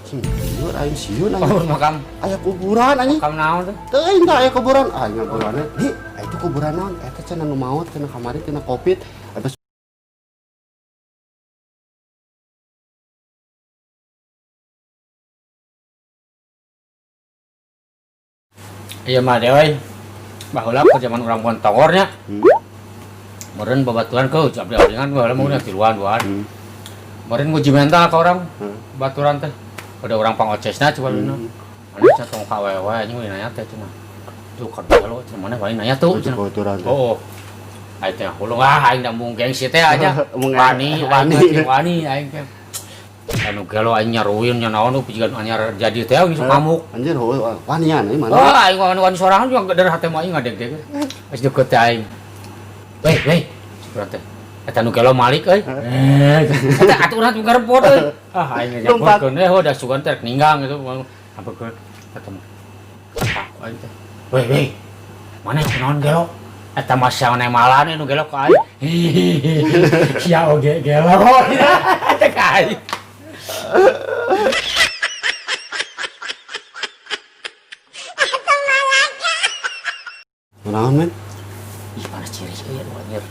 Cing, lieur aing sieun Oh, anjing. makam. Aya kuburan anjing. Makam naon tuh? Teu tah aya kuburan. Ah, nya kuburanna. Di, itu kuburan naon? Eta cenah nu maot cenah kamari cenah Covid. Abis Iya mah deh, euy. Baheula ke zaman urang Pontongornya. Meureun babaturan ke abdi-abdingan baheula mah nya tiluan duaan. Meureun nguji mental ka urang. Baturan teh. Pada urang pangocesna coba dina. Anu cenah tong kawewe anjing we nanya teh cenah. Tuh kan lo cenah mana bae nanya tuh cenah. baturan. Oh. Aing teh hulung aing da mung gengsi teh aja. Wani, Wani aing teh. Anu gelo aing nyaruin nya naon nu pijigan anyar jadi teh geus ngamuk. Anjir, wanian ieu mana? Oh, aing wani sorangan juga dari hati mah aing ngadeg-deg. Geus deket teh aing. Weh, seperti teh. Eta nu gelo malik euy. Eta aturan teu garepot euy. Ah aing ngajapkeun da sugan teh ninggang gitu. Hampekeun eta mah. Aing teh. Weh. Mana kunaon gelo? Eta mah saone malane nu gelo ka aing. Sia oge gelo. Eta ka aing. Kunaon men? Ih panas ciris euy anu anjir.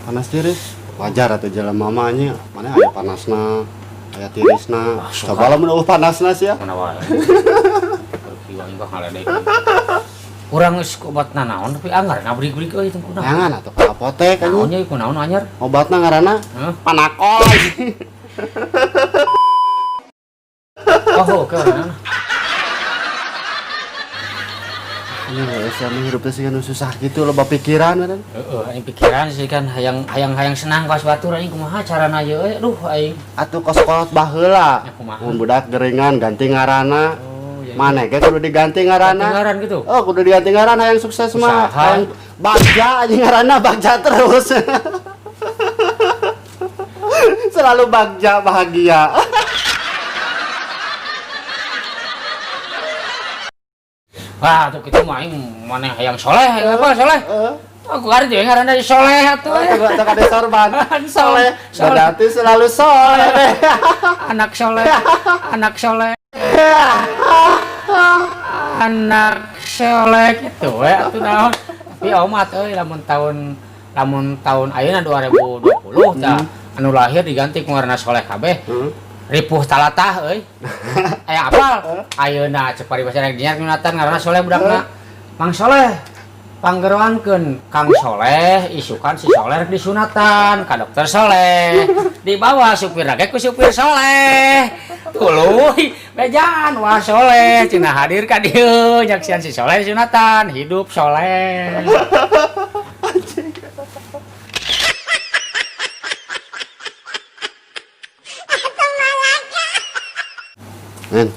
Panas tiris. Wajar atuh jelema mah nya. Mana aya panasna, aya tirisna. Coba lamun eueuh panasna sia. Mana wae. Kieu aing kok ngaledek. Urang geus obatna naon tapi anggar ngabrig-brig euy teh kunaon. Jangan atuh ka apotek Naon anjing. nya kunaon anyar? Obatna ngaranna Heh. Panakol. Oh, oke mana? Ini sia mah hirup teh siga nu susah gitu loba pikiran kan. Heeh, aing pikiran sih kan hayang senang ka batur aing kumaha carana ieu euy. Aduh aing. Atuh kos-kolot baheula. Ya, kumaha? Mun budak geringan ganti ngaranna. Oh, iya. Maneh ge kudu diganti ngaranna. Ngaran gitu. Oh, kudu diganti ngaran hayang sukses mah. Usaha. Hayang bagja anjing ngaranna bagja terus. Selalu bagja bahagia. Wah, tuh kitu mah aing maneh hayang soleh, hayang apa soleh? Aku kari teh ngaran dari soleh atuh. Teu kade sorban. Soleh. Berarti selalu soleh. Anak soleh. Anak soleh. Anak soleh gitu we atuh naon. Tapi omat euy lamun tahun ayeuna 2020 tah anu lahir diganti ku ngaranna soleh kabeh. Ripuh talatah euy. Aya apal? Ayeuna cek paribasa rek dinyar nyunatan ngaranna soleh budakna. Mang Soleh panggeroankeun Kang Soleh isukan si Soleh rek disunatan ka dokter Soleh. Dibawa supir lagi ku supir Soleh. Tuluy bejaan wah Soleh cenah hadir ka dieu nyaksian si Soleh disunatan hidup Soleh. Men,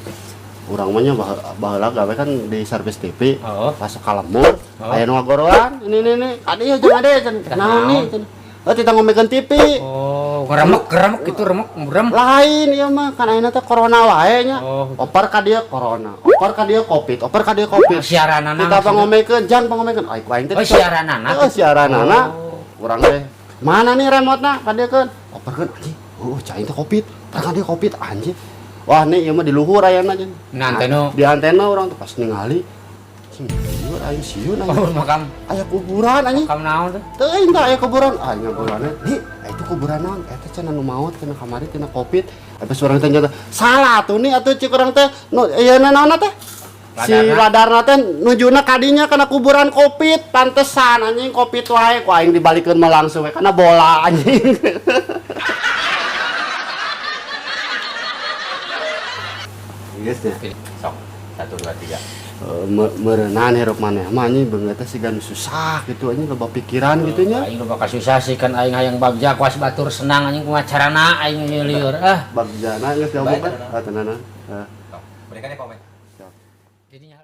urang mah nya baheula gawe kan di servis TV. Oh. Pas kalemur, Oh. aya nu ngagoroan. Ini. Adi jeung ade cenah. Naon nih cenah. Kita ngomekeun TV. Oh, remek gitu remek murem. Lain ieu mah kan ayeuna teh corona wae nya. Oh. Oper ka dieu corona, oper ka dieu Covid, oper ka dieu Covid. Siaranana Kita pangomekeun, jan pangomekeun. Ai ku aing teh. Oh, siaranana. Oh, siaranana. Oh. Urang teh. Mana nih remote-na? Kadeukeun. Operkeun anjing. Oh, cai teh Covid. Tah dieu Covid anjing. Wah, nih ieu mah di luhur ayana jen. Nah, antena. Di antena urang teh pas ningali. Cing, lieur aing sieun Oh, anjing. makam Aya kuburan anjing. makam naon tuh? Teu tah aya kuburan. Ah, nya kuburanna. Di, itu kuburan naon? Eta cenah nu maot cenah kamari cenah Covid. Abis urang teh nyata. Salah atuh nih atuh cik urang teh. Nu ieu naonna teh? Si radarna teh nujuna kadinya kana kuburan Covid. Pantesan anjing Covid wae ku aing dibalikeun mah langsung we kana bola anjing. Geus ya. Sok 1 2 3. Meureunan hirup maneh mah anjing beungeut teh siga nu susah gitu anjing loba pikiran gitu nya. Aing bakal susah sih kan aing hayang bagja kuas batur senang anjing kumaha carana aing lieur Bagjana geus diomongkeun. Ah tenanan. Berikan ya komen. Jadinya